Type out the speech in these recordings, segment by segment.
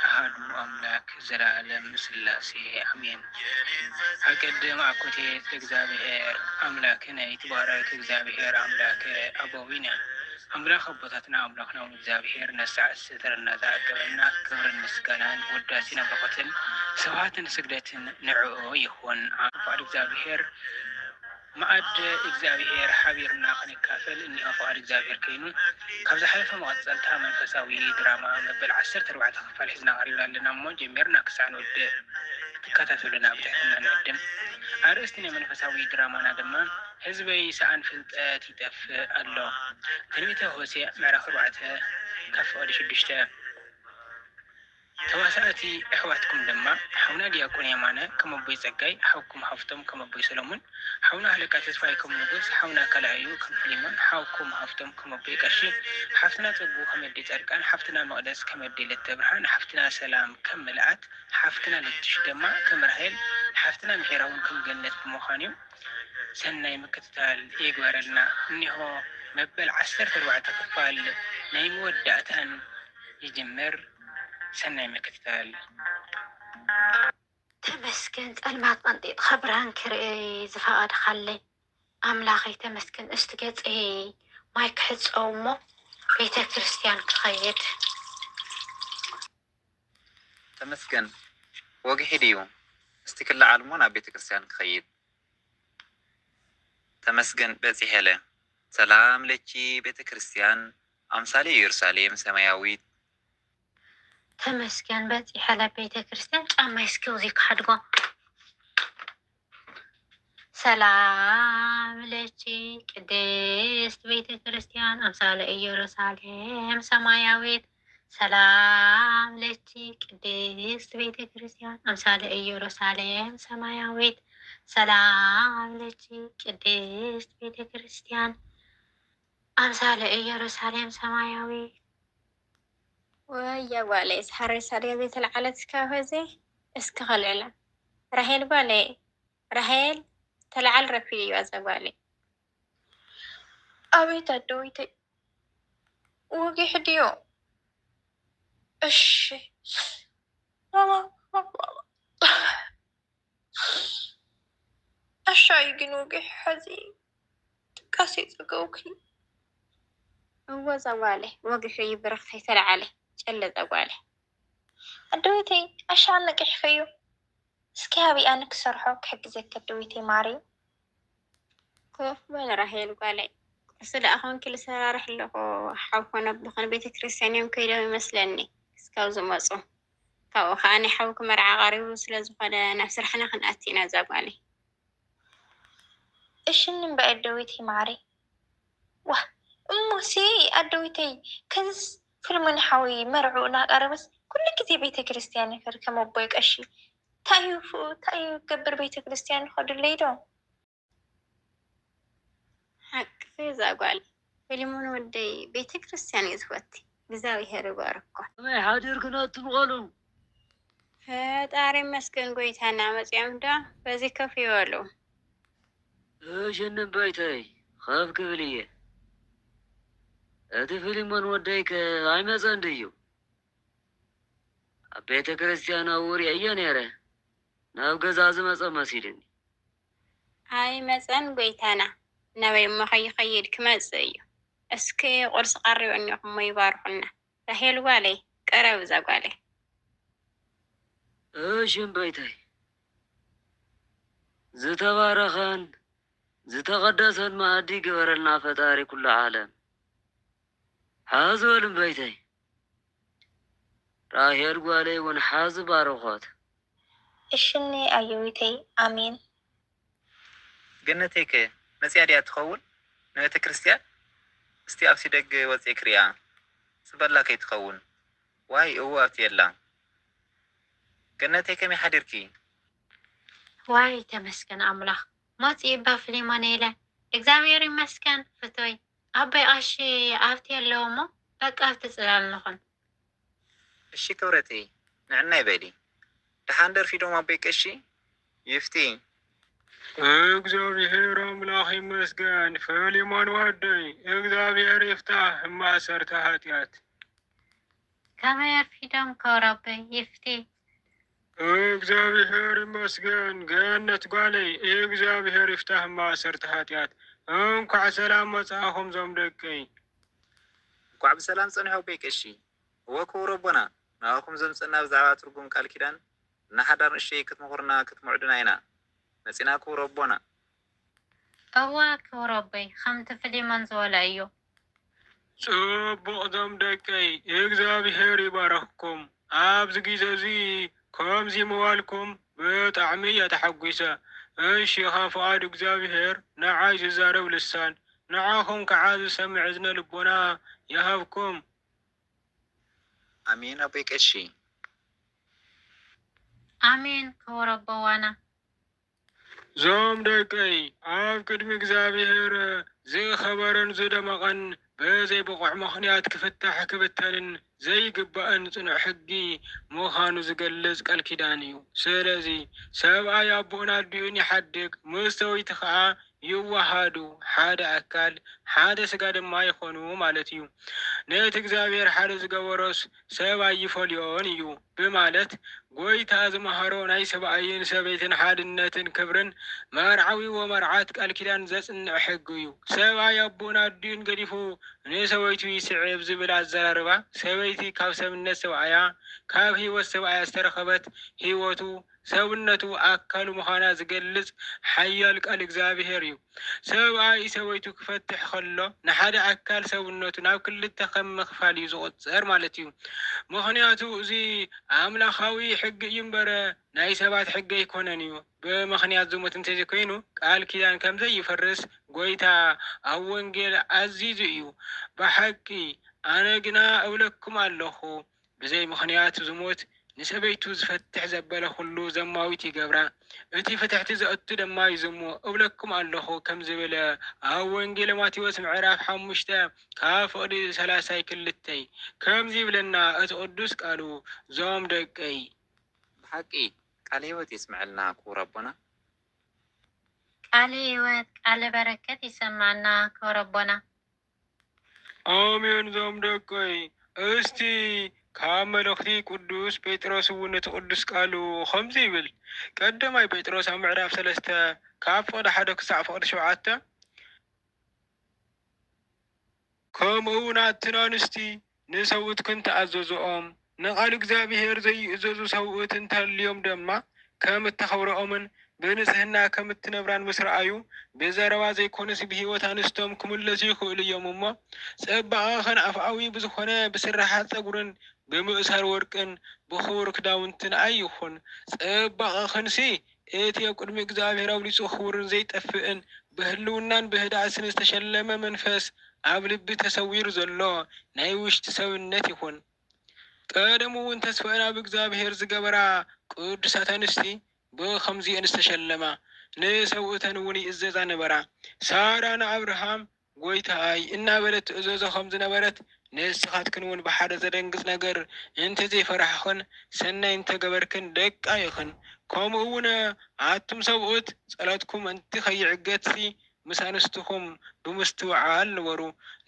أحد أملاك زلالم سلاسي أمين أقدم أكوتي إغزابير أملاكنا يتبارك إغزابير أملاك أبوينا أملاك أبوتاتنا أملاكنا إغزابير نسعى سترنا ذاقبنا كبر المسكنان وداسنا بقتل سوات سجدة نعو يخون أفعل إغزابير معد إغزابير حبيرنا خنكافل إني أفعل إغزابير كينو كابز حلفة مغزلتها منفساوي دراما مبل 10 خفال حزنا غريبا لنا مو جميرنا كسان ود كاتاتو لنا بتحكمنا نقدم أرستني منفساوي دراما نادما حزبي سعان فلتات يتف الله تنميته هوسي معرخ 4 كف أولي شدشتا تواساتي إخواتكم لما حونا دياكون يمانا كما بوي زقاي حوكم حفتم كما بوي سلمون حونا أهلك تسفايكم نقص حونا كلايو كم فليمون حوكم حفتم كما بوي كشي حفتنا تبو كم يدي تركان حفتنا مقدس كم يدي للتبرهان حفتنا سلام كم ملعت حفتنا للتشدما كم رهيل حفتنا محيراون كم جنة بمخانيو سنة مكتتال إيقوارلنا إنه مبل 10 خفال نايم ودعتان يجمر سنة مكتال تمسكن المات أنتي خبران كري زفاقد خلي أملاخي تمسكن استقيت ما يكحس أمه بيتا كريستيان كخيد تمسكن وقي حديو استكل عالمونا بيتا كريستيان كخيد تمسكن بزي هلا سلام لكي بيتا كريستيان أمثالي يرساليم سماياويت تمسكن بزي حلا بيتا كريستيان أما يسكوزيك حدقو سلام لكي قديست بيتا كريستيان أمثال يرساليم سماياويت سلام لكي قديست بيتا كريستيان أمثال يرساليم سماياويت سلام لكي قديست بيتا كريستيان أمثال يرساليم سماياويت ويا والي حرس على بيت العلت كافزي اسكغل على رهيل بالي رهيل تلعل رفيلي وزوالي أبيت أدويتي وقي حديو اش ماما الشاي جنوقي حزين كاسي تقوكي هو زوالي وقي حي برختي تلعلي جل زوالي أدويتي عشان لك حفيو سكابي أنا كسر حوك حق زك أدويتي ماري كوف ولا رهيل قالي أصل أخوان كل سنة راح له حوكنا بدخن بيت كريستيان يوم كيلو يمثلني سكاوز مصو كاو خاني حوك مرعى غاري وسلا زخنا نفس رحنا خنقتينا زوالي إيش إن بقى أدويتي ماري واه أمو سي أدويتي كنز فيلم نحوي مرعونا قربس كل كذي بيت كريستيان كم أبوك أشي تايو كبر بيت كريستيان خد الليدو حق في زاقال فيلمون ودي بيت كريستيان يزوتي بزاوي هرب أركو ما حاضر كنا تنقلوا فتاري مسكن قويت هنا مزيمدا بزي كفي ولو ايش بيتي خاف قبليه هذا فيلمون وديك هاي مزنديو بيت كريستيان أوري أيان يره ناو قزاز مسيدني هاي مزن قويت هنا نبي مخيد كمزيو اسكي قرص قري وانيهم ما يبارحلنا رهيل والي قرب زاقالي ايش بيتي زتبارخان زتقدسن ما أدي قبرنا فتاري كل عالم حازول بيتي راهير قوالي ونحاز بارخوت إشني أيوتي آمين جنتك مسيادية تخول نبت كريستيان استي أبسي دق وزي كريا سبلا كي تخون واي هو أبتي الله جنتك مي حديركي واي تمسكن أملاخ ما تيبا فليمانيلا إكزاميري مسكن فتوي أبي أشي أفتي اللومو بك أفتي سلال نخن الشي كورتي نعنا يبالي تحندر في دوما بيك الشي يفتي እግዚአብሔር አምላክ ይመስገን ፊልሞን ወደይ እግዚአብሔር ይፍታህ ማሰርተ ኃጢአት ከመይ አርፊዶም ከወረበይ ይፍቲ እግዚአብሔር ይመስገን። ገነት ጓለይ እግዚአብሔር ይፍታህ ማእሰርቲ ኃጢአት። እንኳዕ ሰላም መጽአኹም ዞም ደቀይ። እንኳዕ ብሰላም ጸኒሖም በይቀሺ ወክብሮ ቦና ናኹም ዘምፅና ብዛዕባ ትርጉም ቃል ኪዳን እናሓዳር ንእሽተይ ክትምኹርና ክትምዕዱና ኢና መፂና ክብሮ ቦና እዋ ክብረበይ ከምቲ ፍሊሞን ዝበለ እዩ። ጽቡቕ ዞም ደቀይ እግዚአብሔር ይባረኽኩም። ኣብዚ ግዜ እዚ ከምዚ ምባልኩም ብጣዕሚ እየ ተሓጒሰ። እሺ ኻ ፍቓድ እግዚአብሔር ንዓይ ዝዛረብ ልሳን ንዓኹም ከዓ ዝሰምዕ እዝነ ልቦና ይሃብኩም። ኣሜን ኣቦይ ቀሺ ኣሜን ክብረቦ ዋና ዞም ደቀይ ኣብ ቅድሚ እግዚአብሔር ዝኸበረን ዝደመቐን በዘይ ብቑዕ ምኽንያት ክፍታሕ ክብተንን ዘይግባእን ጽኑዕ ሕጊ ምዃኑ ዝገልጽ ቃል ኪዳን እዩ። ስለዚ ሰብኣይ ኣቦኡን ኣዲኡን ይሓድግ፣ ምስ ሰበይቲ ከዓ ይዋሃዱ፣ ሓደ ኣካል ሓደ ስጋ ድማ ይኾኑ ማለት እዩ። ነቲ እግዚአብሔር ሓደ ዝገበሮስ ሰብኣይ ይፈልዮን እዩ ብማለት ጎይታ ዝመሃሮ ናይ ሰብኣይን ሰበይትን ሓድነትን ክብርን መርዓዊ ወመርዓት ቃል ኪዳን ዘጽንዕ ሕጊ እዩ። ሰብኣይ ኣቦኡን ኣዲኡን ገዲፉ ንሰበይቱ ይስዕብ ዝብል ኣዘራርባ ሰበይቲ ካብ ሰብነት ሰብኣያ ካብ ህይወት ሰብኣያ ዝተረኸበት ህይወቱ ሰውነቱ ኣካሉ ምዃና ዝገልጽ ሓያል ቃል እግዚአብሔር እዩ። ሰብኣይ ሰበይቱ ክፈትሕ ከሎ ንሓደ ኣካል ሰውነቱ ናብ ክልተ ከም ምኽፋል እዩ ዝቁፀር ማለት እዩ። ምክንያቱ እዚ ኣምላኻዊ ሕጊ እዩ እምበረ ናይ ሰባት ሕጊ ኣይኮነን እዩ። ብምክንያት ዝሙት እንተዘይኮይኑ ቃል ኪዳን ከምዘይፈርስ ጎይታ ኣብ ወንጌል ኣዚዙ እዩ። ብሓቂ ኣነ ግና እብለኩም ኣለኹ ብዘይ ምክንያት ዝሙት ንሰበይቱ ዝፈትሕ ዘበለ ኩሉ ዘማዊት ይገብራ፣ እቲ ፍትሕቲ ዘእቱ ድማ ይዝሙ እብለኩም ኣለኹ ከም ዝብለ ኣብ ወንጌል ማቴዎስ ምዕራፍ 5 ካብ ፍቕዲ 32 ከምዚ ይብለና እቲ ቅዱስ ቃሉ። ዞም ደቀይ ብሓቂ ቃል ህይወት ይስምዐልና ክቡር ኣቦና። ቃለ ህይወት ቃለ በረከት ይሰማዕና ክቡር ኣቦና። ኣሜን። ዞም ደቀይ እስቲ ካብ መልእኽቲ ቅዱስ ጴጥሮስ እውን እቲ ቅዱስ ቃሉ ከምዚ ይብል። ቀዳማይ ጴጥሮስ ኣብ ምዕራፍ 3 ካብ ፍቕዲ 1 ክሳዕ ፍቕዲ 7 ከምኡ እውን ኣትና ኣንስቲ ንሰብኡትክን ተኣዘዝኦም፣ ንቃል እግዚአብሔር ዘይእዘዙ ሰብኡት እንተልዮም ድማ ከም እተኸብረኦምን ብንጽህና ከም እትነብራን ምስ ረኣዩ ብዘረባ ዘይኮነስ ብሂወት ኣንስቶም ክምለሱ ይኽእሉ እዮም እሞ ጽባቐኸን ኣፍኣዊ ብዝኾነ ብስራሓት ፀጉርን ብምእሳር ወርቅን ብኽቡር ክዳውንትን ኣይኹን። ጽባቐኸንሲ እቲ ኣብ ቅድሚ እግዚአብሔር ኣብሊፁ ክቡርን ዘይጠፍእን ብህልውናን ብህዳእስን ዝተሸለመ መንፈስ ኣብ ልቢ ተሰዊሩ ዘሎ ናይ ውሽጢ ሰብነት ይኹን። ቀደም እውን ተስፈአን ኣብ እግዚአብሔር ዝገበራ ቅዱሳት ኣንስቲ ብኸምዚአን ዝተሸለማ ንሰብኡተን እውን ይእዘዛ ነበራ። ሳራ ንኣብርሃም ጎይታይ እናበለት ትእዘዞ ከም ዝነበረት ንስኻትክን እውን ብሓደ ዘደንግጽ ነገር እንተዘይፈራሕኽን ሰናይ እንተገበርክን ደቃይኽን ከምኡ እውን ኣቱም ሰብኡት ጸሎትኩም እንቲ ኸይዕገትሲ ምስ ኣንስትኹም ብምስትውዓል ነበሩ።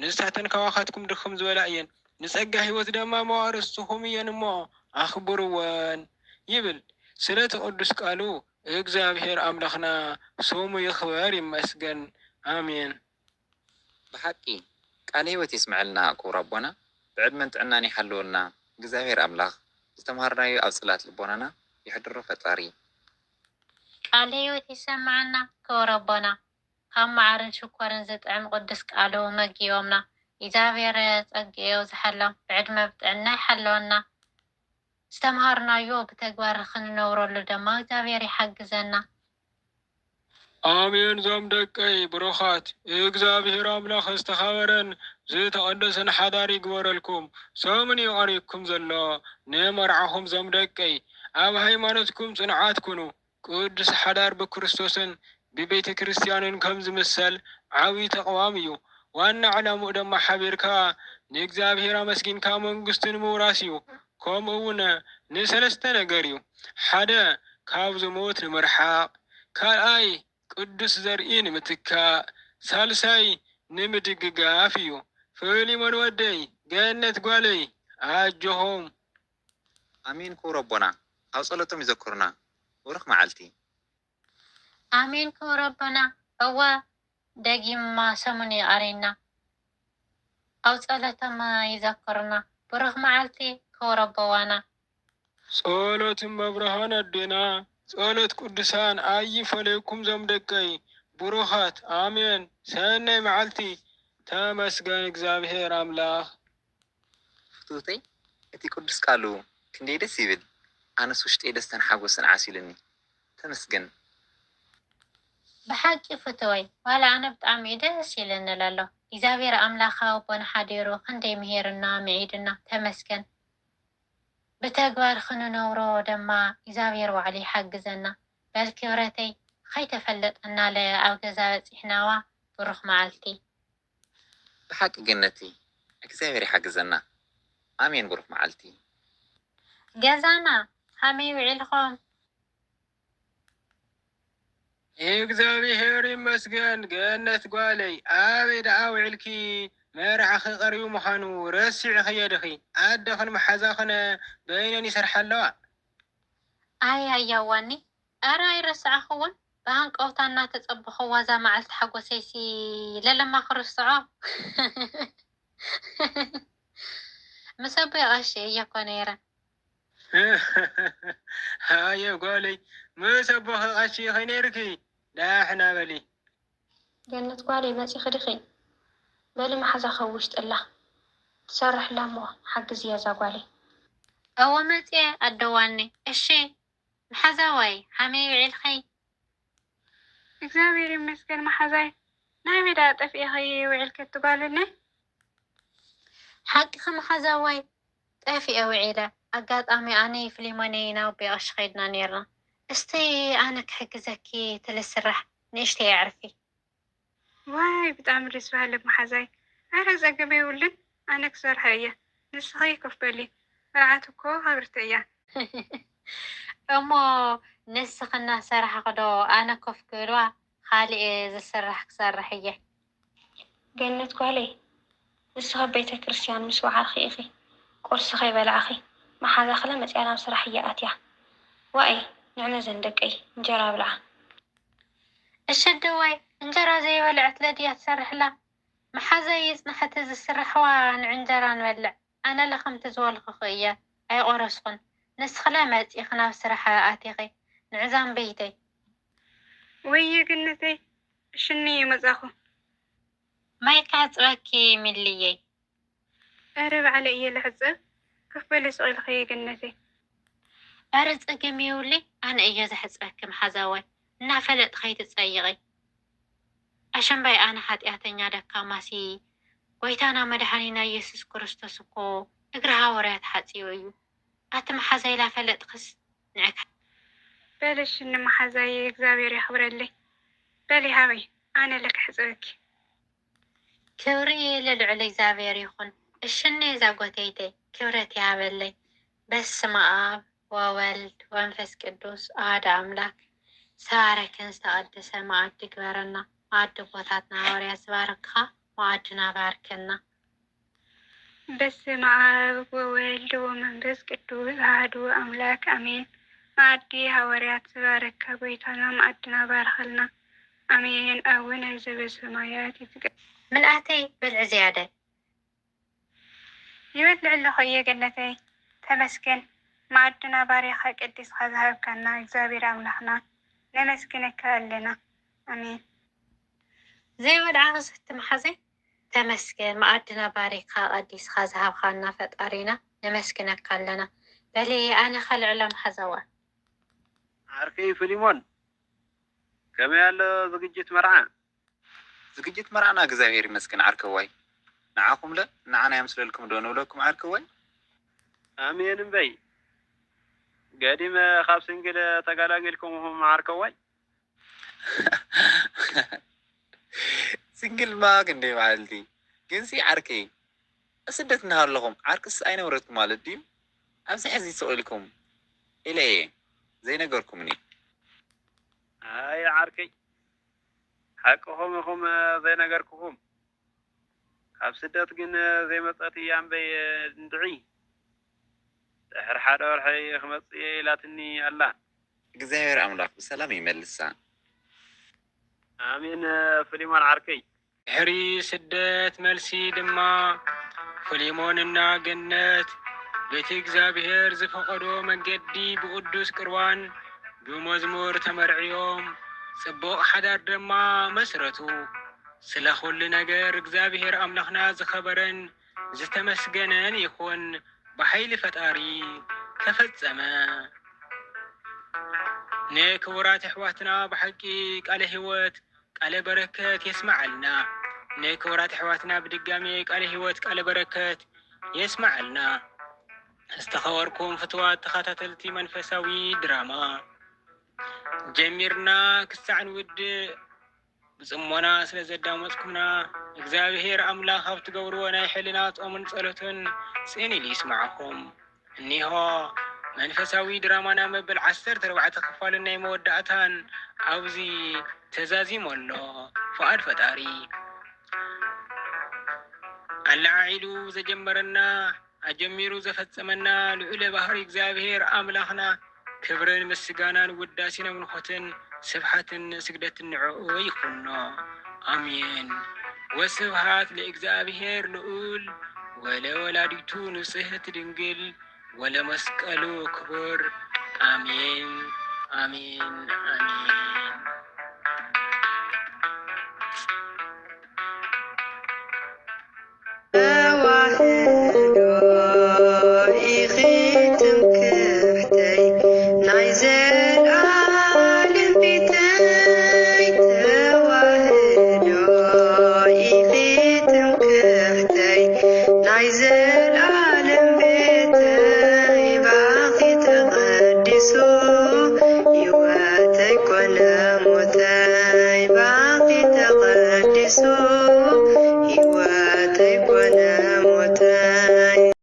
ንሳተን ካባኻትኩም ድኽም ዝበላ እየን፣ ንጸጋ ህይወት ድማ መዋርስኹም እየን እሞ ኣኽብርወን ይብል። ስለቲ ቅዱስ ቃሉ እግዚአብሔር ኣምላኽና ስሙ ይኽበር ይመስገን። ኣሜን። ብሓቂ ቃል ህይወት ይስምዐልና ክቡር ኣቦና። ብዕድመን ጥዕናን ይሓልወልና እግዚአብሔር ኣምላኽ ዝተምሃርናዮ ኣብ ጽላት ልቦናና ይሕድሮ ፈጣሪ። ቃለ ህይወት ይሰማዓና ክቡር ኣቦና። ካብ መዓርን ሽኮርን ዝጥዕም ቅዱስ ቃሉ መጊቦምና እግዚአብሔር ጸጊኡ ዝሓሎም ብዕድመ ብጥዕና ይሓለወና። ዝተምሃርናዮ ብተግባር ክንነብረሉ ድማ እግዚአብሔር ይሓግዘና። ኣሜን። ዞም ደቀይ ብሩኻት እግዚአብሔር ኣምላኽ ዝተኸበረን ዝተቐደሰን ሓዳር ይግበረልኩም። ሶምን ይቐሪብኩም ዘሎ ንመርዓኹም ዞም ደቀይ ኣብ ሃይማኖትኩም ጽንዓት ኩኑ። ቅዱስ ሓዳር ብክርስቶስን ብቤተ ክርስቲያንን ከም ዝምሰል ዓብይ ተቕዋም እዩ። ዋና ዕላምኡ ድማ ሓቢርካ ንእግዚአብሔር ኣመስጊንካ መንግስቱን ምውራስ እዩ። ከምኡ እውን ንሰለስተ ነገር እዩ። ሓደ ካብ ዝሙት ንምርሓቅ፣ ካልኣይ ቅዱስ ዘርኢ ንምትካእ፣ ሳልሳይ ንምድግጋፍ እዩ። ፍሊሞን ወደይ ገነት ጓለይ ኣጀኹም ኣሜን ክቡር ኣቦና ኣብ ጸሎቶም ይዘክሩና ወርኽ መዓልቲ ኣሜን ክቡር ኣቦና እወ ደጊምማ ሰሙን ይቐሪና ኣብ ጸሎቶም ይዘክሩና ብሩኽ መዓልቲ ክቡር ኣቦዋና ጸሎትን መብርሃን ኣዴና ጸሎት ቅዱሳን ኣይፈለይኩም ዞም ደቀይ ብሩኻት ኣሜን ሰናይ መዓልቲ ተመስገን እግዚአብሔር ኣምላኽ ፍቱተይ እቲ ቅዱስ ቃሉ ክንደይ ደስ ይብል ኣነስ ውሽጤ ደስታን ሓጎስን ዓሲሉኒ ተመስገን ብሓቂ ፍትወይ ዋላ ኣነ ብጣዕሚ ደስ ይለኒ ኣሎ እግዚኣብሔር ኣምላኽ ኣቦና ሓዲሩ ክንደይ ምሄርና ምዒድና ተመስገን ብተግባር ክንነብሮ ድማ እግዚኣብሔር ባዕሉ ይሓግዘና በል ክብረተይ ከይተፈለጠና ኣብ ገዛ በፂሕናዋ ብሩኽ መዓልቲ ብሓቂ ገነቲ እግዚኣብሔር ይሓግዘና ኣሜን ብሩኽ መዓልቲ ገዛና ከመይ ውዒልኩም እግዚአብሔር ይመስገን ገነት ጓለይ ኣበይ ደኣ ውዕልኪ መርዓኺ ቀሪቡ ምዃኑ ረሲዕ ኸየድኺ ኣደኽን መሓዛኽን በይነን ይሰርሓ ኣለዋ ኣይ ኣያዋኒ ኣረ ኣይረስዓኽውን ብሃንቀውታ እናተፀበኽዋ እዛ መዓልቲ ሓጎሰይሲ ለለማ ክርስዖ ምስ ኣቦይ ቀሺ እየ እኮ ነይረ ኣየ ጓለይ ምስ ኣቦኺ ቀሺ ኸይነይርኪ ዳሕና በሊ ገነት ጓለይ መፂኺ ድኺ በሊ ማሓዛኸ ውሽጢ ኣላ ትሰርሕላ እሞ ሓግዝ እያ እዛ ጓለይ እወ መፅአ ኣደዋኒ እሺ መሓዛዋይ ከመይ ውዒልኺ እግዚአብሔር ይመስገን መሓዛይ ናይ ሜዳ ጠፊእኺ ውዒልከ ትጓልኒ ሓቂኸ መሓዛዋይ ጠፊአ ውዒለ ኣጋጣሚ ኣነ ፍሊሞኔ ናብ ኣቦይ ቀሺ ከይድና ነርና እስቲ ኣነ ክሕግዘኪ ትልስራሕ ንእሽተይ ኣዕርፊ ዋይ ብጣዕሚ ደስ በሃሊ መሓዛይ ኣረ ፀገም የብሉን ኣነ ክሰርሐ እየ ንስኺ ኮፍ በሊ መርዓት እኮ ክብርቲ እያ እሞ ንስኽና ሰራሕኽ ዶ ኣነ ኮፍ ክብልዋ ካሊእ ዝስራሕ ክሰርሕ እየ ገነት ጓለይ ንስኻ ቤተ ክርስቲያን ምስ በዓልኺ ኢኺ ቁርሲ ከይበልዓኺ መሓዛኽለ መፅያ ናብ ስራሕ እያ ኣትያ ዋይ ንዕነ ዘንደቀይ እንጀራ ብልዓ እሺ ደዋይ እንጀራ ዘይበልዕት ለድያ ትሰርሕላ መሓዘይ ይፅንሐቲ ዝስርሕዋ ንዕንጀራ ንበልዕ ኣነ ለኸምቲ ዝበልኽኽ እየ ኣይቆረስኹን ንስኽለ መፂኽ ናብ ስራሕ ኣቲኺ ንዕዛን በይተይ ወየ ግነተይ እሽኒ መፃኹ ማይ ካሕፅበኪ ሚልየይ ኣረ ባዕለ እየ ልሕፅብ ከፍ በሊ ስቕኢልኸ ግነተይ ኣረ ፀገም የብሊ ኣነ እየ ዘሕፅበኪ መሓዛዋይ እናፈለጥ ከይትፀይቒ ኣሸንባይ ኣነ ሓጢኣተኛ ደካማሲ ጎይታና መድሓኒና ኢየሱስ ክርስቶስ እኮ እግሪ ሃዋርያት ሓፂቡ እዩ ኣቲ መሓዛይ ላፈለጥክስ ንዕካ በለሽኒ መሓዛይ እግዚአብሔር ይኽብረለይ በሊ ሃበይ ኣነ ለክሕፅበኪ ክብሪ ልልዕሊ እግዚኣብሔር ይኹን እሽኒ ዛጎተይተይ ክብረት ይሃበለይ በስመ ኣብ ወወልድ ወመንፈስ ቅዱስ ኣሐዱ ኣምላክ ዝተባረከን ዝተቐደሰ መዓዲ ግበረና መዓዲ ቦታትና ሃዋርያት ዝባርክኻ መዓድና ባርከና በስመ አብ ወወልድ ወመንፈስ ቅዱስ አሐዱ አምላክ አሜን። መዓዲ ሃዋርያት ዝባረከ ጎይታና መዓድና ባርኸልና አሜን። አቡነ ዘበሰማያት ይትቀደስ ምልአተይ ብልዕ ዝያደ ይበልዕ ኣለኹ እየ ገነተይ ተመስገን መዓድና ባሪኻ ቅዲስካ ዝሃብካና እግዚአብሔር አምላኽና ነመስግነካ ኣለና አሜን። ዘይወድዓ ክስቲ መሓዘይ ተመስገን መዓድና ባሪካ ቀዲስካ ዝሃብካና ፈጣሪና ነመስግነካ ኣለና በሊ ኣነ ከልዕሎም ሓዘዋ ዓርከይ ፊሊሞን ከመይ ያለ ዝግጅት መርዓ ዝግጅት መርዓና እግዚአብሔር ይመስገን ዓርከዋይ ንዓኹም ለ ንዓና የምስለልኩም ዶ ንብለኩም ዓርከዋይ አሜን እምበይ ገዲም ካብ ስንግል ተገላገልኩምሁም ዓርከዋይ سنجل ما كندي معلتي جنسي عركي أسدت نهار لهم عرك السعينة ورتكم على الديم أمس حزي سؤالكم إلى إيه زي نقولكم مني هاي عركي حقهم هم زي نقولكم أبسدت جن زي ما تأتي عم بي ندعي ድሕሪ ሓደ ወርሒ ክመፅእ እየ ኢላትኒ ኣላ። እግዚኣብሔር ኣምላኽ ብሰላም ይመልሳ። ኣሜን። ፍሊሞን ዓርከይ ድሕሪ ስደት መልሲ ድማ ፍሊሞንና ገነት ቤተ እግዚኣብሔር ዝፈቐዶ መንገዲ ብቅዱስ ቁርባን ብመዝሙር ተመርዕዮም ጽቡቕ ሓዳር ድማ መስረቱ። ስለ ኩሉ ነገር እግዚአብሔር አምላኽና ዝኸበረን ዝተመስገነን ይኹን። በኃይል ፈጣሪ ተፈጸመ። ንክቡራት ኣሕዋትና ብሓቂ ቃለ ህይወት ቃለ በረከት የስማዓልና። ንክቡራት ኣሕዋትና ብድጋሜ ቃለ ህይወት ቃለ በረከት የስማዓልና። ዝተኸበርኩም ፍትዋት ተኸታተልቲ መንፈሳዊ ድራማ ጀሚርና ክሳዕ ንውድእ ብጽሞና ስለ ዘዳመጽኩምና እግዚአብሔር አምላኽ ኣብ ትገብርዎ ናይ ሕልና ጾምን ጸሎትን ስእኒ ይስማዓኩም። እኒሆ መንፈሳዊ ድራማና መበል 14 ክፋልን ናይ መወዳእታን ኣብዚ ተዛዚሞ ኣሎ። ፍቓድ ፈጣሪ ኣላዓዒሉ ዘጀመረና ኣጀሚሩ ዘፈጸመና ልዑለ ባህሪ እግዚአብሔር አምላኽና ክብርን ምስጋናን ውዳሴን ኣምልኾትን ስብሓትን ስግደትን ንዕኡ ይኹኖ። አሜን። ወስብሃት ለእግዚአብሔር ልዑል ወለወላዲቱ ንጽሕት ድንግል ወለመስቀሉ ክቡር። አሜን አሜን አሜን።